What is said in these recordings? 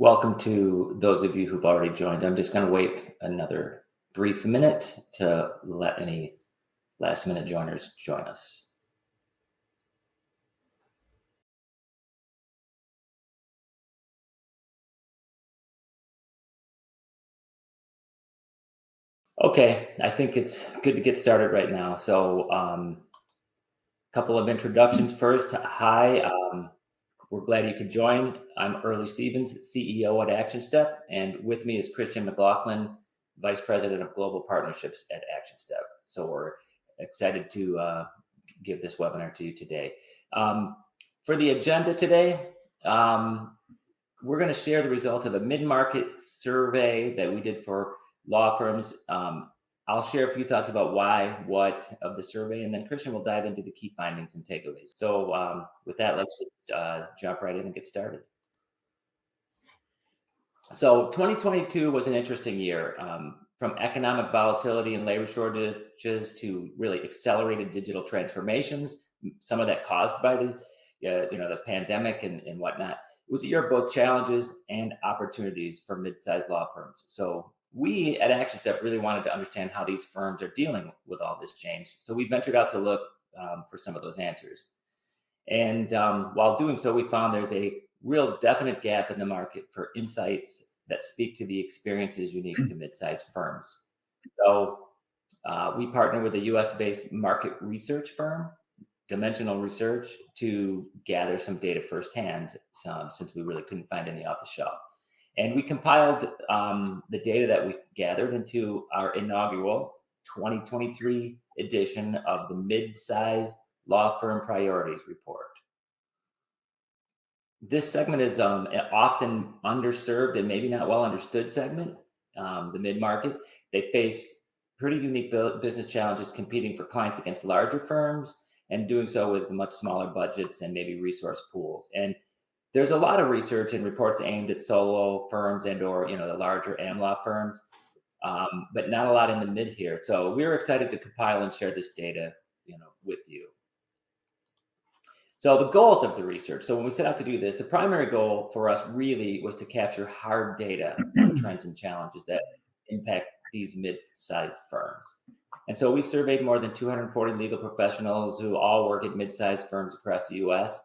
Welcome to those of you who've already joined. I'm just going to wait another brief minute to let any last minute joiners join us. Okay, I think it's good to get started right now. So, couple of introductions first. Hi, we're glad you could join. I'm Early Stevens, CEO at Action Step, and with me is Christian McLaughlin, Vice President of Global Partnerships at Action Step. So we're excited to give this webinar to you today. For the agenda today, we're going to share the results of a mid-market survey that we did for law firms. I'll share a few thoughts about why, what of the survey, and then Christian will dive into the key findings and takeaways. So with that, let's jump right in and get started. So 2022 was an interesting year, from economic volatility and labor shortages to really accelerated digital transformations, some of that caused by the pandemic and whatnot. It was a year of both challenges and opportunities for mid-sized law firms. So we at Action Step really wanted to understand how these firms are dealing with all this change. So we ventured out to look for some of those answers. And while doing so, we found there's a real definite gap in the market for insights that speak to the experiences unique to mid-sized firms. So we partnered with a US-based market research firm, Dimensional Research, to gather some data firsthand, since we really couldn't find any off the shelf. And we compiled the data that we gathered into our inaugural 2023 edition of the Midsize Law Firm Priorities Report. This segment is an often underserved and maybe not well understood segment, the mid-market. They face pretty unique business challenges competing for clients against larger firms and doing so with much smaller budgets and maybe resource pools. And there's a lot of research and reports aimed at solo firms and or the larger AmLaw firms, but not a lot in the mid here. So we're excited to compile and share this data with you. So the goals of the research. So when we set out to do this, the primary goal for us really was to capture hard data on trends and challenges that impact these mid-sized firms. And so we surveyed more than 240 legal professionals who all work at mid-sized firms across the US.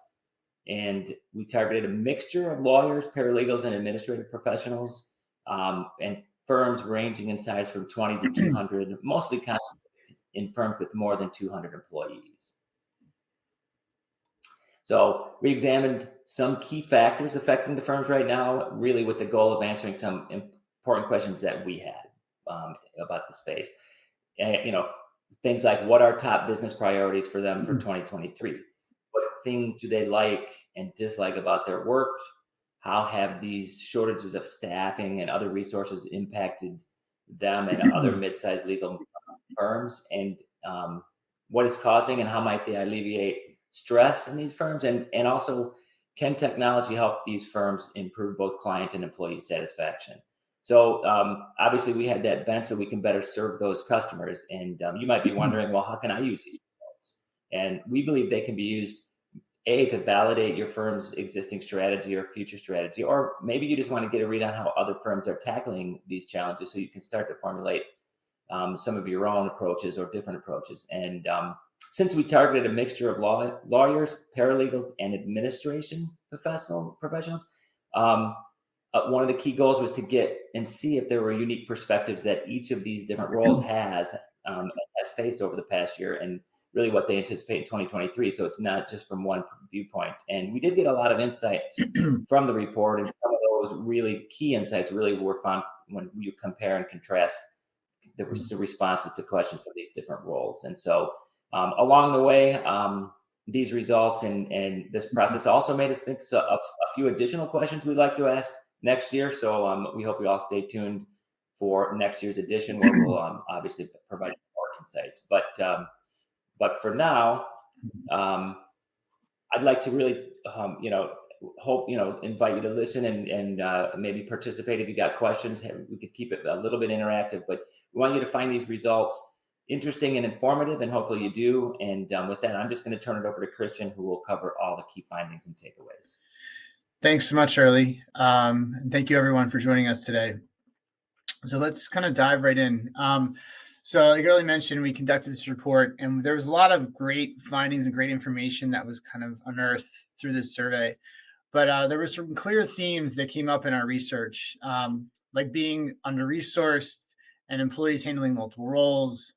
And we targeted a mixture of lawyers, paralegals, and administrative professionals, and firms ranging in size from 20 to 200, mostly concentrated in firms with more than 200 employees. So we examined some key factors affecting the firms right now, really with the goal of answering some important questions that we had about the space. Things like, what are top business priorities for them for 2023? What things do they like and dislike about their work? How have these shortages of staffing and other resources impacted them and other mid-sized legal firms? And what is causing and how might they alleviate stress in these firms? And also, can technology help these firms improve both client and employee satisfaction? So obviously we had that bent so we can better serve those customers. And you might be wondering, well, how can I use these results? And we believe they can be used, to validate your firm's existing strategy or future strategy, or maybe you just want to get a read on how other firms are tackling these challenges so you can start to formulate some of your own approaches or different approaches. And since we targeted a mixture of lawyers, paralegals, and administration professionals, one of the key goals was to get and see if there were unique perspectives that each of these different roles has faced over the past year, and really what they anticipate in 2023. So it's not just from one viewpoint. And we did get a lot of insights from the report, and some of those really key insights really were found when you compare and contrast the responses to questions for these different roles. And so along the way, these results and this process also made us think of a few additional questions we'd like to ask next year. So we hope you all stay tuned for next year's edition, where we'll obviously provide more insights. But for now, I'd like to really, invite you to listen and maybe participate if you got questions. We could keep it a little bit interactive, but we want you to find these results interesting and informative, and hopefully you do. And with that, I'm just going to turn it over to Christian, who will cover all the key findings and takeaways. Thanks so much, Shirley. And thank you everyone for joining us today. So let's kind of dive right in. So like earlier mentioned, we conducted this report and there was a lot of great findings and great information that was kind of unearthed through this survey. But there were some clear themes that came up in our research, like being under-resourced and employees handling multiple roles,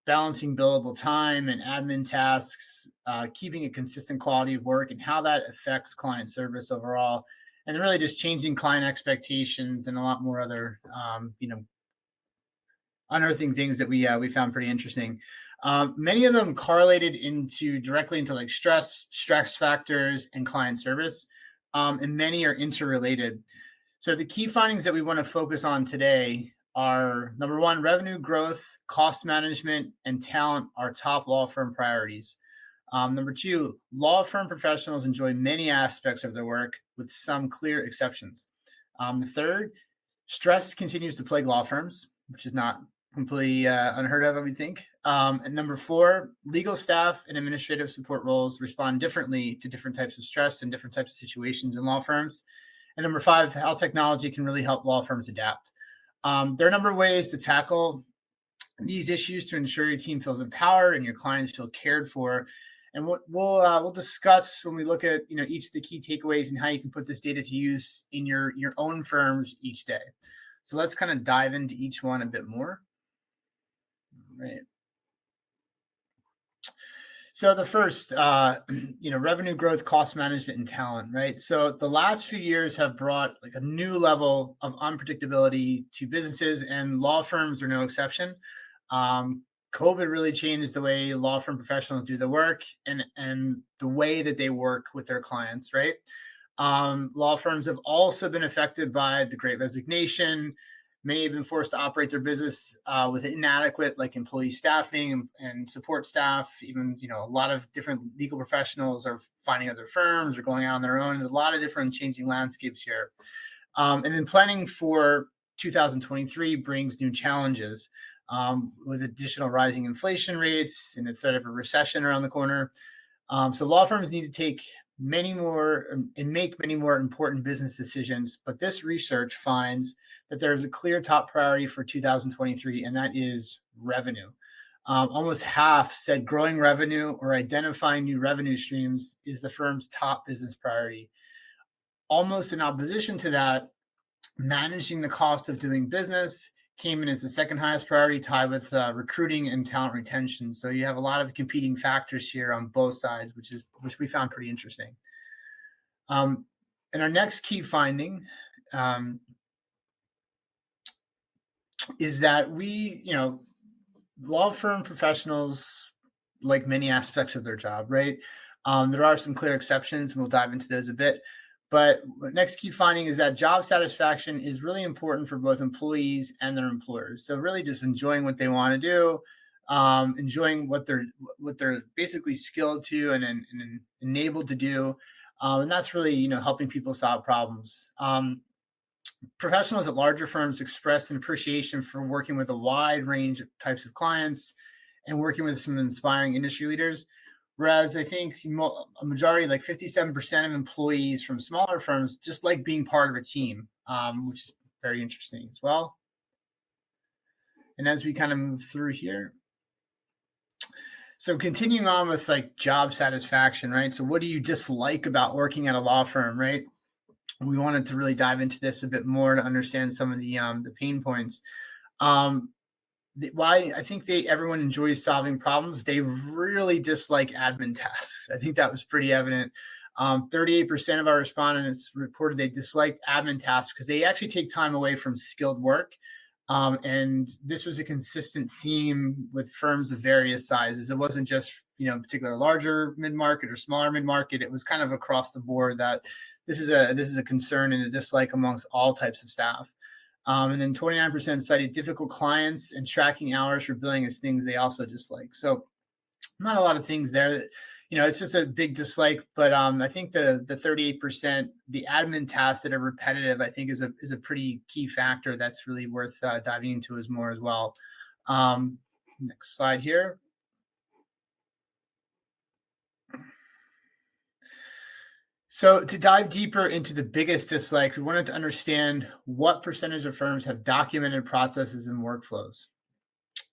balancing billable time and admin tasks, keeping a consistent quality of work and how that affects client service overall, and really just changing client expectations and a lot more other, unearthing things that we found pretty interesting. Many of them correlated directly into like stress factors, and client service, and many are interrelated. So the key findings that we want to focus on today are number one, revenue growth, cost management, and talent are top law firm priorities. Number two, law firm professionals enjoy many aspects of their work with some clear exceptions. The third, stress continues to plague law firms, which is not completely unheard of, I would think. And number four, legal staff and administrative support roles respond differently to different types of stress and different types of situations in law firms. And number five, how technology can really help law firms adapt. There are a number of ways to tackle these issues to ensure your team feels empowered and your clients feel cared for. And what we'll discuss when we look at each of the key takeaways and how you can put this data to use in your own firms each day. So let's kind of dive into each one a bit more. All right. So the first, revenue growth, cost management, and talent, right? So the last few years have brought like a new level of unpredictability to businesses, and law firms are no exception. COVID really changed the way law firm professionals do their work and the way that they work with their clients, right? Law firms have also been affected by the Great Resignation. Many have been forced to operate their business with inadequate like employee staffing and support staff. Even, a lot of different legal professionals are finding other firms or going out on their own. There's a lot of different changing landscapes here. And then planning for 2023 brings new challenges with additional rising inflation rates and the threat of a recession around the corner. So law firms need to take make many more important business decisions, but this research finds that there is a clear top priority for 2023, and that is revenue. Almost half said growing revenue or identifying new revenue streams is the firm's top business priority. Almost in opposition to that, managing the cost of doing business came in as the second highest priority, tied with recruiting and talent retention. So you have a lot of competing factors here on both sides, which we found pretty interesting. And our next key finding is that law firm professionals like many aspects of their job, right? There are some clear exceptions, and we'll dive into those a bit. But the next key finding is that job satisfaction is really important for both employees and their employers. So really just enjoying what they want to do, enjoying what they're basically skilled to and enabled to do. And that's really, helping people solve problems. Professionals at larger firms express an appreciation for working with a wide range of types of clients and working with some inspiring industry leaders. Whereas I think a majority, like 57% of employees from smaller firms, just like being part of a team, which is very interesting as well. And as we kind of move through here, so continuing on with like job satisfaction, right? So what do you dislike about working at a law firm, right? We wanted to really dive into this a bit more to understand some of the pain points. Why I think everyone enjoys solving problems. They really dislike admin tasks. I think that was pretty evident. 38% of our respondents reported they disliked admin tasks because they actually take time away from skilled work. And this was a consistent theme with firms of various sizes. It wasn't just, particular larger mid-market or smaller mid-market. It was kind of across the board that this is a concern and a dislike amongst all types of staff. And then 29% cited difficult clients and tracking hours for billing as things they also dislike. So not a lot of things there that, it's just a big dislike. But I think the 38%, the admin tasks that are repetitive, I think is a pretty key factor that's really worth diving into as well. Next slide here. So to dive deeper into the biggest dislike, we wanted to understand what percentage of firms have documented processes and workflows.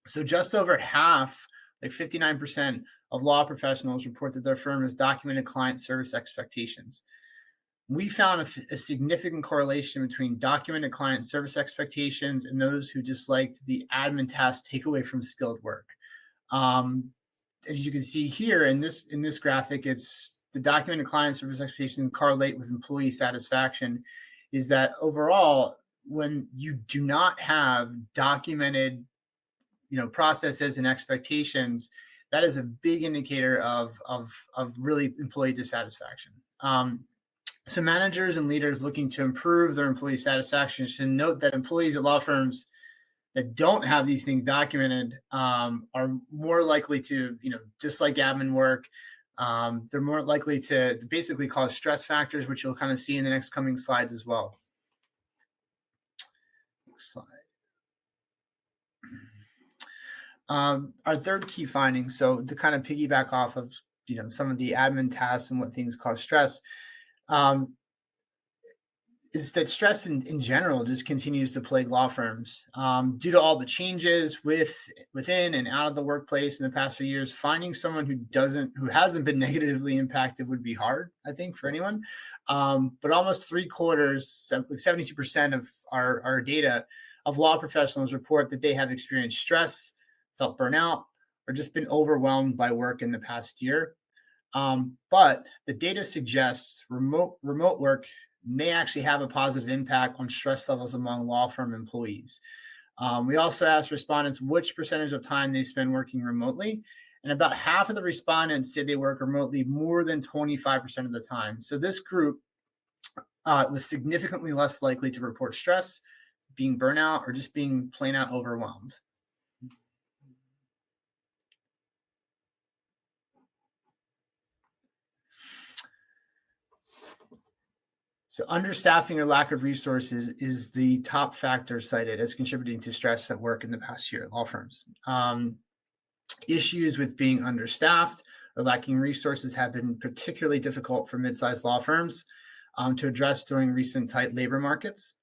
So just over half, like 59% of law professionals report that their firm has documented client service expectations. We found a significant correlation between documented client service expectations and those who disliked the admin tasks take away from skilled work. As you can see here in this graphic, it's the documented client service expectations correlate with employee satisfaction. Is that overall, when you do not have documented, processes and expectations, that is a big indicator of really employee dissatisfaction. So managers and leaders looking to improve their employee satisfaction should note that employees at law firms that don't have these things documented are more likely to, dislike admin work. They're more likely to basically cause stress factors, which you'll kind of see in the next coming slides as well. Next slide. Our third key finding, so to kind of piggyback off of, some of the admin tasks and what things cause stress, is that stress in general just continues to plague law firms. Due to all the changes within and out of the workplace in the past few years, finding someone who hasn't been negatively impacted would be hard, I think, for anyone. But almost 3/4, like 72% of our data of law professionals report that they have experienced stress, felt burnout, or just been overwhelmed by work in the past year. But the data suggests remote work may actually have a positive impact on stress levels among law firm employees. We also asked respondents which percentage of time they spend working remotely, and about half of the respondents said they work remotely more than 25% of the time. So this group was significantly less likely to report stress, being burnout, or just being plain out overwhelmed. So understaffing or lack of resources is the top factor cited as contributing to stress at work in the past year at law firms. Issues with being understaffed or lacking resources have been particularly difficult for mid-sized law firms to address during recent tight labor markets.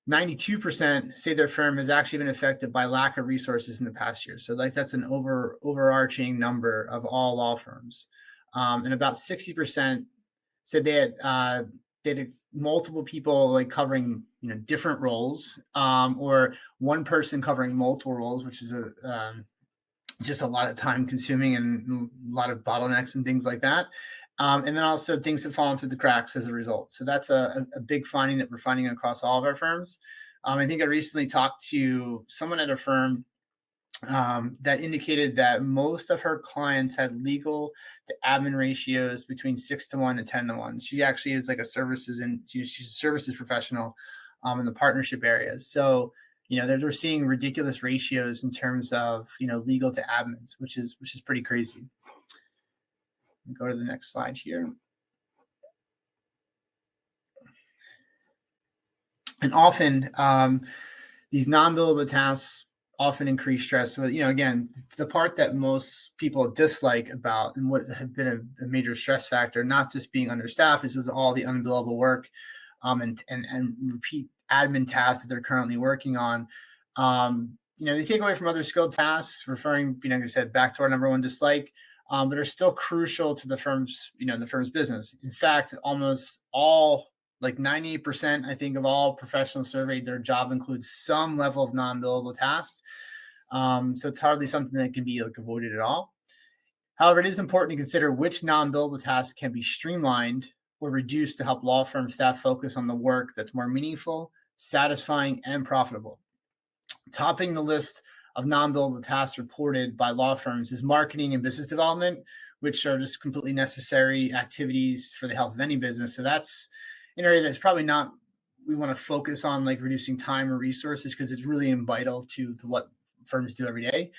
92% say their firm has actually been affected by lack of resources in the past year. So that's an overarching number of all law firms. And about 60% said they had multiple people covering different roles, or one person covering multiple roles, which is just a lot of time consuming and a lot of bottlenecks and things like that. And then also things have fallen through the cracks as a result. So that's a big finding that we're finding across all of our firms. I think I recently talked to someone at a firm that indicated that most of her clients had legal to admin ratios between 6-1 and 10-1. She actually is like she's a services professional in the partnership area. So, they're seeing ridiculous ratios in terms of, legal to admins, which is pretty crazy. Go to the next slide here. And often these non-billable tasks often increase stress. So, again, the part that most people dislike about and what have been a major stress factor, not just being understaffed, is all the unbillable work and repeat admin tasks that they're currently working on. They take away from other skilled tasks, referring, like I said, back to our number one dislike, but are still crucial to the firm's business. In fact, almost all, like 98%, I think, of all professionals surveyed, their job includes some level of non-billable tasks. So it's hardly something that can be avoided at all. However, it is important to consider which non-billable tasks can be streamlined or reduced to help law firm staff focus on the work that's more meaningful, satisfying, and profitable. Topping the list of non-billable tasks reported by law firms is marketing and business development, which are just completely necessary activities for the health of any business. So that's an area that's probably not we want to focus on, reducing time or resources, because it's really vital to what firms do every day.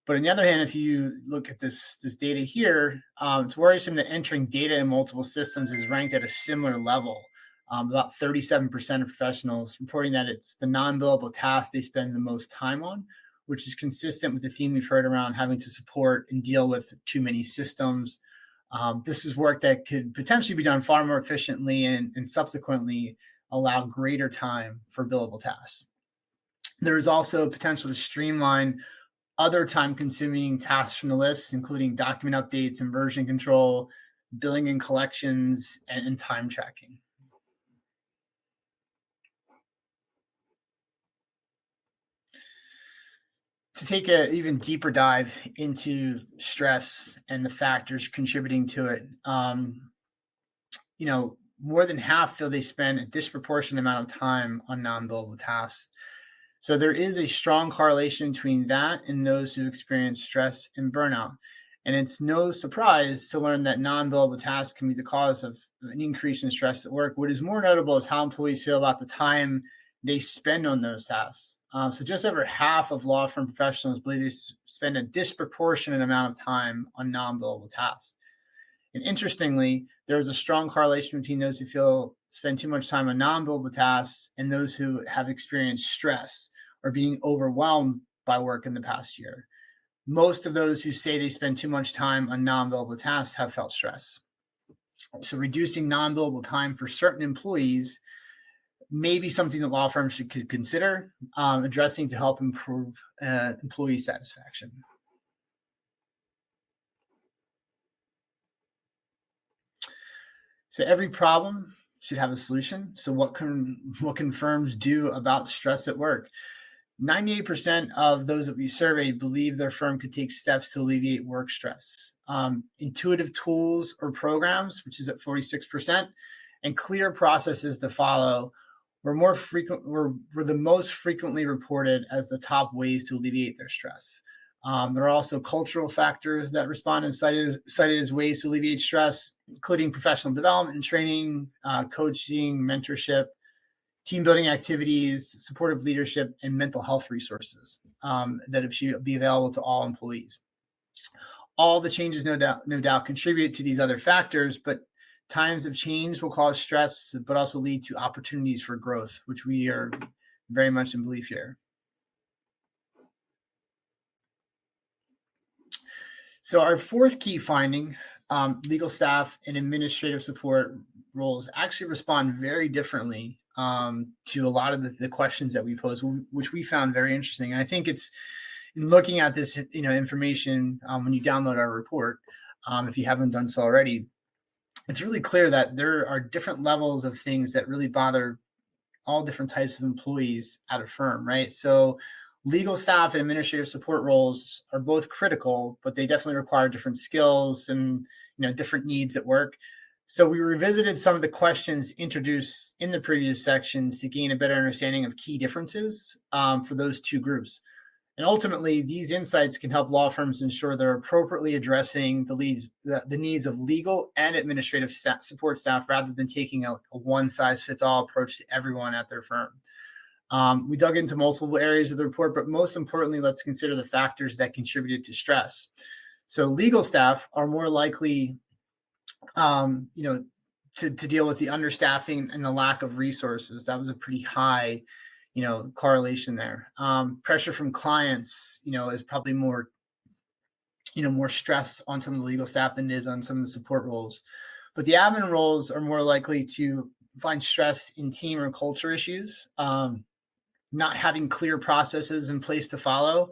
But on the other hand, if you look at this data here, it's worrisome that entering data in multiple systems is ranked at a similar level. About 37% of professionals reporting that it's the non-billable task they spend the most time on, which is consistent with the theme we've heard around having to support and deal with too many systems, This is work that could potentially be done far more efficiently and subsequently allow greater time for billable tasks. There is also potential to streamline other time-consuming tasks from the list, including document updates and version control, billing and collections, and time tracking. To take an even deeper dive into stress and the factors contributing to it, more than half feel they spend a disproportionate amount of time on non-billable tasks. So there is a strong correlation between that and those who experience stress and burnout. And it's no surprise to learn that non-billable tasks can be the cause of an increase in stress at work. What is more notable is how employees feel about the time they spend on those tasks. So just over half of law firm professionals believe they spend a disproportionate amount of time on non-billable tasks. And interestingly, there is a strong correlation between those who spend too much time on non-billable tasks and those who have experienced stress or being overwhelmed by work in the past year. Most of those who say they spend too much time on non-billable tasks have felt stress. So reducing non-billable time for certain employees may be something that law firms should consider addressing to help improve employee satisfaction. So every problem should have a solution. So what can firms do about stress at work? 98% of those that we surveyed believe their firm could take steps to alleviate work stress. Intuitive tools or programs, which is at 46%, and clear processes to follow were the most frequently reported as the top ways to alleviate their stress. There are also cultural factors that respondents cited as ways to alleviate stress, including professional development and training, coaching, mentorship, team building activities, supportive leadership, and mental health resources that should be available to all employees. All the changes, no doubt, contribute to these other factors, but times of change will cause stress, but also lead to opportunities for growth, which we are very much in belief here. So our fourth key finding, legal staff and administrative support roles actually respond very differently to a lot of the questions that we pose, which we found very interesting. And I think it's in looking at this, information when you download our report, if you haven't done so already, it's really clear that there are different levels of things that really bother all different types of employees at a firm, right? So legal staff and administrative support roles are both critical, but they definitely require different skills and different needs at work. So we revisited some of the questions introduced in the previous sections to gain a better understanding of key differences for those two groups. And ultimately, these insights can help law firms ensure they're appropriately addressing the needs of legal and administrative support staff rather than taking a one-size-fits-all approach to everyone at their firm. We dug into multiple areas of the report, but most importantly, let's consider the factors that contributed to stress. So legal staff are more likely to deal with the understaffing and the lack of resources. That was a pretty high correlation there. Pressure from clients, is probably more stress on some of the legal staff than it is on some of the support roles. But the admin roles are more likely to find stress in team or culture issues, not having clear processes in place to follow,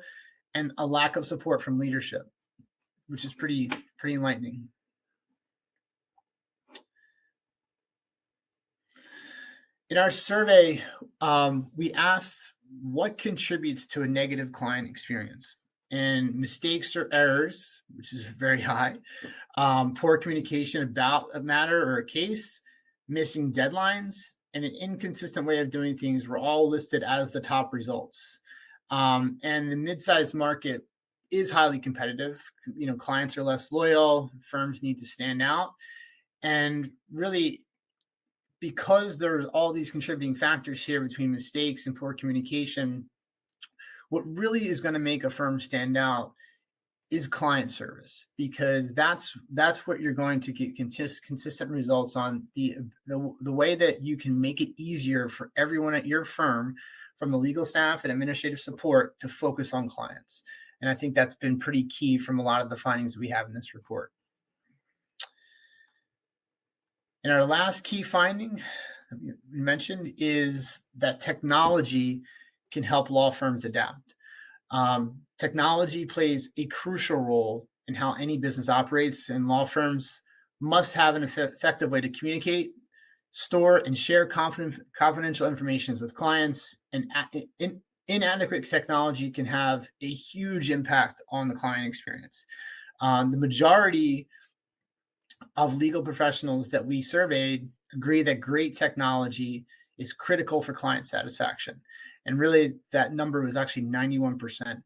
and a lack of support from leadership, which is pretty enlightening. In our survey, we asked what contributes to a negative client experience, and mistakes or errors, which is very high, poor communication about a matter or a case, missing deadlines, and an inconsistent way of doing things were all listed as the top results. And the mid-sized market is highly competitive. Clients are less loyal, firms need to stand out, and really, because there's all these contributing factors here between mistakes and poor communication, what really is going to make a firm stand out is client service, because that's what you're going to get consistent results on. The way that you can make it easier for everyone at your firm, from the legal staff and administrative support, to focus on clients. And I think that's been pretty key from a lot of the findings we have in this report. And our last key finding we mentioned is that technology can help law firms adapt. Technology plays a crucial role in how any business operates, and law firms must have an effective way to communicate, store, and share confidential information with clients. And inadequate technology can have a huge impact on the client experience. The majority of legal professionals that we surveyed agree that great technology is critical for client satisfaction. And really, that number was actually 91%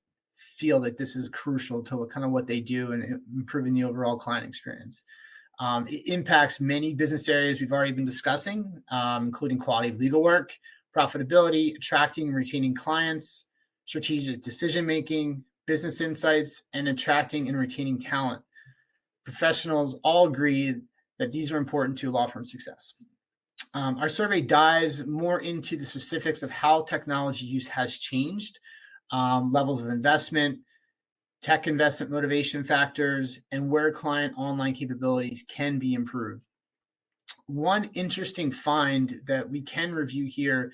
feel that this is crucial to kind of what they do and improving the overall client experience. It impacts many business areas we've already been discussing, including quality of legal work, profitability, attracting and retaining clients, strategic decision-making, business insights, and attracting and retaining talent. Professionals all agree that these are important to law firm success. Our survey dives more into the specifics of how technology use has changed, levels of investment, tech investment motivation factors, and where client online capabilities can be improved. One interesting find that we can review here,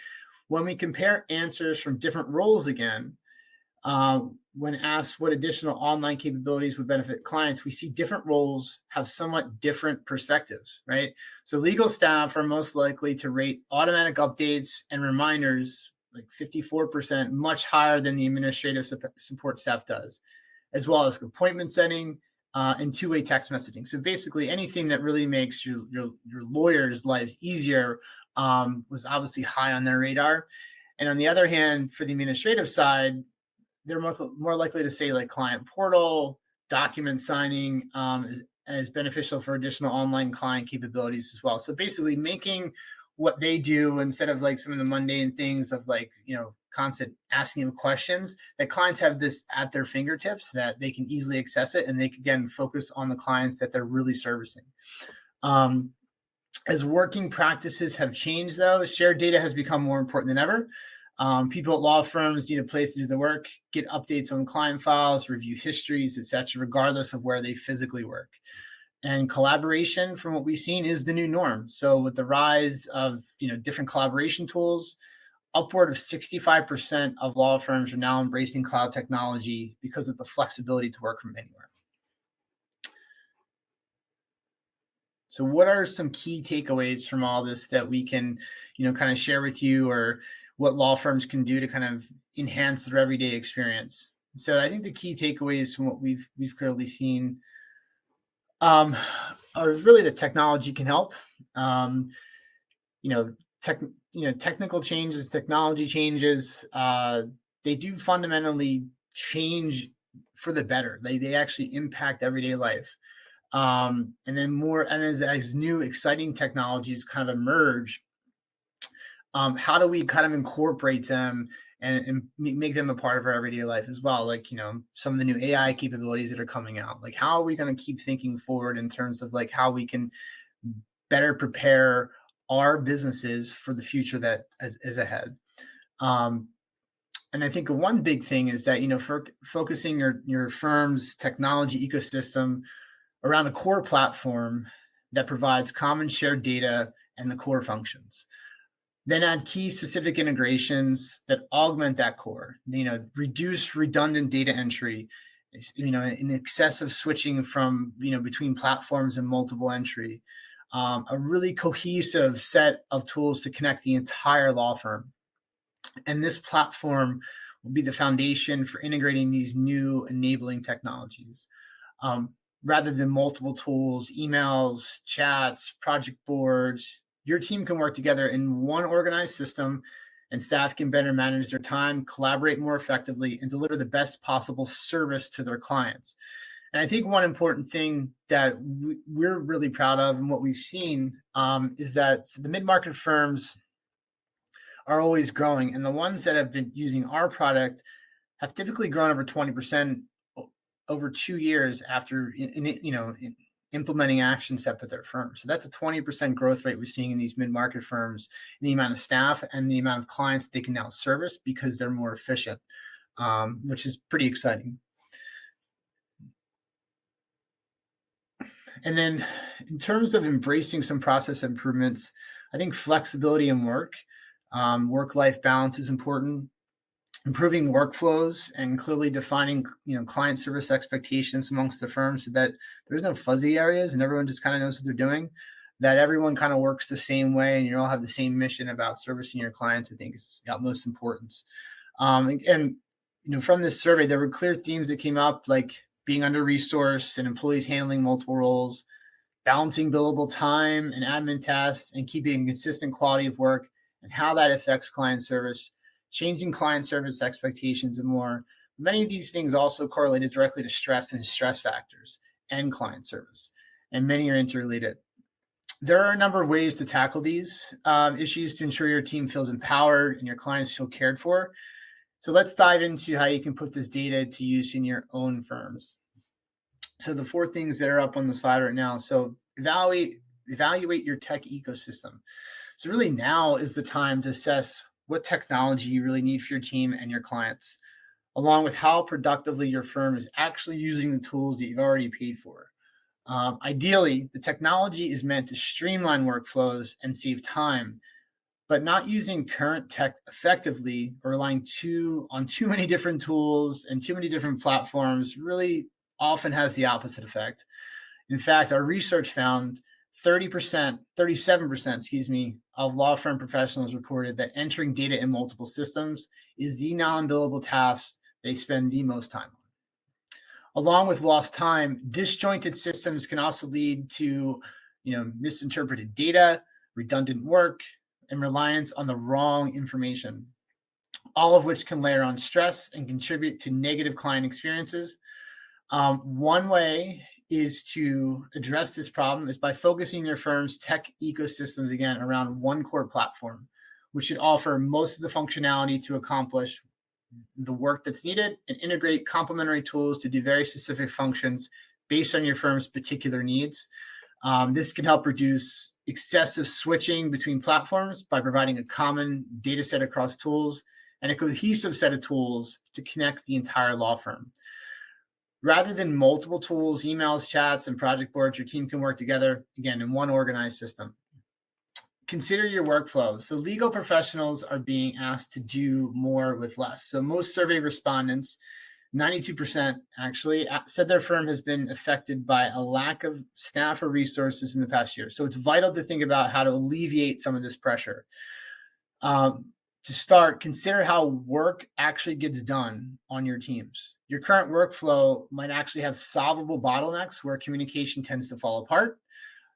when we compare answers from different roles again, when asked what additional online capabilities would benefit clients, we see different roles have somewhat different perspectives, right? So legal staff are most likely to rate automatic updates and reminders, like 54%, much higher than the administrative support staff does, as well as appointment setting and two-way text messaging. So basically anything that really makes your lawyers' lives easier was obviously high on their radar. And on the other hand, for the administrative side, they're more likely to say like client portal, document signing is beneficial for additional online client capabilities as well. So basically making what they do, instead of like some of the mundane things of like, constant asking them questions, that clients have this at their fingertips, that they can easily access it and they can, again, focus on the clients that they're really servicing. As working practices have changed, though, shared data has become more important than ever. People at law firms need a place to do the work, get updates on client files, review histories, etc., regardless of where they physically work. And collaboration, from what we've seen, is the new norm. So with the rise of different collaboration tools, upward of 65% of law firms are now embracing cloud technology because of the flexibility to work from anywhere. So what are some key takeaways from all this that we can, kind of share with you, or what law firms can do to kind of enhance their everyday experience? So I think the key takeaways from what we've clearly seen are really that technology can help. Technical changes, technology changes, they do fundamentally change for the better. They actually impact everyday life. And then as new exciting technologies kind of emerge, how do we kind of incorporate them and make them a part of our everyday life as well? Like, some of the new AI capabilities that are coming out, like how are we going to keep thinking forward in terms of like how we can better prepare our businesses for the future that is ahead. And I think one big thing is that, for focusing your firm's technology ecosystem around a core platform that provides common shared data and the core functions. Then add key specific integrations that augment that core, reduce redundant data entry, in excessive switching from, between platforms and multiple entry, a really cohesive set of tools to connect the entire law firm. And this platform will be the foundation for integrating these new enabling technologies. Rather than multiple tools, emails, chats, project boards, your team can work together in one organized system, and staff can better manage their time, collaborate more effectively, and deliver the best possible service to their clients. And I think one important thing that we're really proud of and what we've seen is that the mid-market firms are always growing, and the ones that have been using our product have typically grown over 20% over 2 years after implementing action set with their firm. So that's a 20% growth rate we're seeing in these mid-market firms, in the amount of staff and the amount of clients they can now service because they're more efficient, which is pretty exciting. And then in terms of embracing some process improvements, I think flexibility in work-life balance is important. Improving workflows and clearly defining, client service expectations amongst the firm so that there's no fuzzy areas and everyone just kind of knows what they're doing, that everyone kind of works the same way and you all have the same mission about servicing your clients, I think is the utmost importance. From this survey, there were clear themes that came up, like being under-resourced and employees handling multiple roles, balancing billable time and admin tasks, and keeping a consistent quality of work and how that affects client service, changing client service expectations, and more. Many of these things also correlated directly to stress and stress factors and client service, and many are interrelated. There are a number of ways to tackle these issues to ensure your team feels empowered and your clients feel cared for. So let's dive into how you can put this data to use in your own firms. So the 4 things that are up on the slide right now. So evaluate your tech ecosystem. So really now is the time to assess what technology you really need for your team and your clients, along with how productively your firm is actually using the tools that you've already paid for. Ideally, the technology is meant to streamline workflows and save time, but not using current tech effectively or relying on too many different tools and too many different platforms really often has the opposite effect. In fact, our research found 37% of law firm professionals reported that entering data in multiple systems is the non-billable task they spend the most time on. Along with lost time, disjointed systems can also lead to, misinterpreted data, redundant work, and reliance on the wrong information, all of which can layer on stress and contribute to negative client experiences. One way is to address this problem is by focusing your firm's tech ecosystems again around one core platform, which should offer most of the functionality to accomplish the work that's needed and integrate complementary tools to do very specific functions based on your firm's particular needs. This can help reduce excessive switching between platforms by providing a common data set across tools and a cohesive set of tools to connect the entire law firm. Rather than multiple tools, emails, chats, and project boards, your team can work together, again, in one organized system. Consider your workflow. So legal professionals are being asked to do more with less. So most survey respondents, 92% actually, said their firm has been affected by a lack of staff or resources in the past year. So it's vital to think about how to alleviate some of this pressure. To start, consider how work actually gets done on your teams. Your current workflow might actually have solvable bottlenecks where communication tends to fall apart,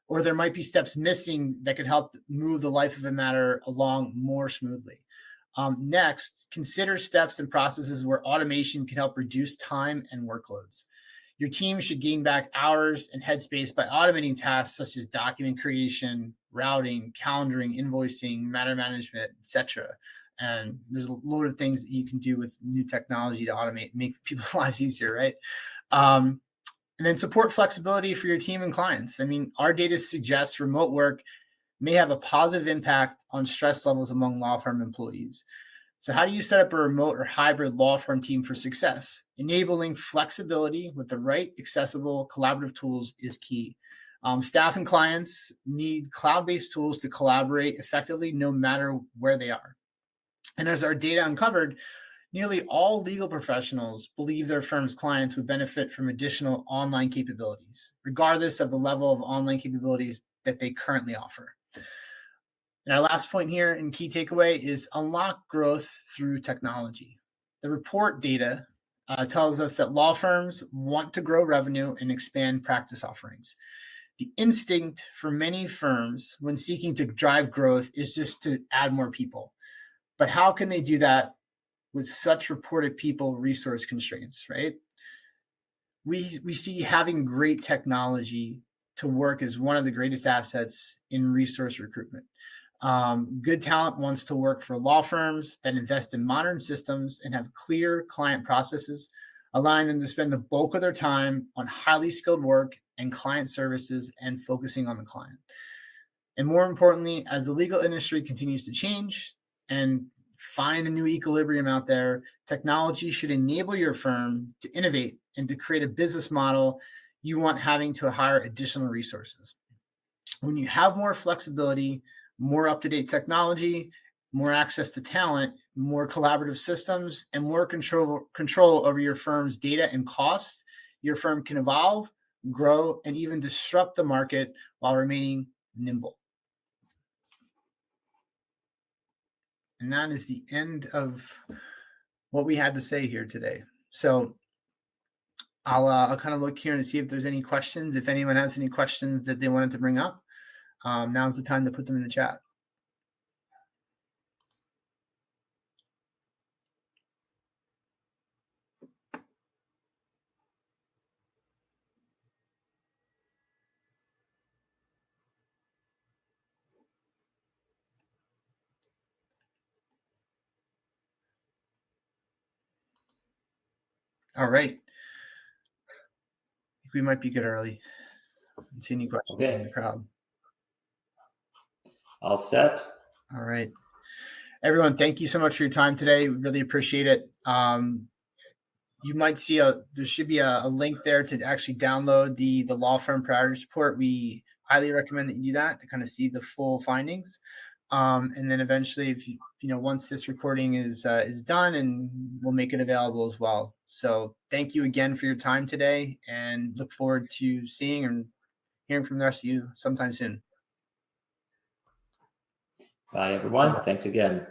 or there might be steps missing that could help move the life of a matter along more smoothly. Next, consider steps and processes where automation can help reduce time and workloads. Your team should gain back hours and headspace by automating tasks such as document creation, routing, calendaring, invoicing, matter management, etc. And there's a load of things that you can do with new technology to automate, make people's lives easier, right? And then support flexibility for your team and clients. I mean, our data suggests remote work may have a positive impact on stress levels among law firm employees. So how do you set up a remote or hybrid law firm team for success? Enabling flexibility with the right accessible collaborative tools is key. Staff and clients need cloud-based tools to collaborate effectively no matter where they are. And as our data uncovered, nearly all legal professionals believe their firm's clients would benefit from additional online capabilities, regardless of the level of online capabilities that they currently offer. And our last point here and key takeaway is unlock growth through technology. The report data tells us that law firms want to grow revenue and expand practice offerings. The instinct for many firms when seeking to drive growth is just to add more people. But how can they do that with such reported people resource constraints, right? We see having great technology to work as one of the greatest assets in resource recruitment. Good talent wants to work for law firms that invest in modern systems and have clear client processes, allowing them to spend the bulk of their time on highly skilled work and client services and focusing on the client. And more importantly, as the legal industry continues to change and find a new equilibrium out there, technology should enable your firm to innovate and to create a business model you want having to hire additional resources. When you have more flexibility, more up-to-date technology, more access to talent, more collaborative systems, and more control over your firm's data and cost, your firm can evolve, grow, and even disrupt the market while remaining nimble. And that is the end of what we had to say here today. So I'll kind of look here and see if there's any questions. If anyone has any questions that they wanted to bring up, now's the time to put them in the chat. All right. I think we might be good early. I don't see any questions in the crowd. All set. All right. Everyone, thank you so much for your time today. We really appreciate it. You might see there should be a link there to actually download the law firm priority report. We highly recommend that you do that to kind of see the full findings. And then eventually, if once this recording is done, and we'll make it available as well. So thank you again for your time today, and look forward to seeing and hearing from the rest of you sometime soon. Bye, everyone. Thanks again.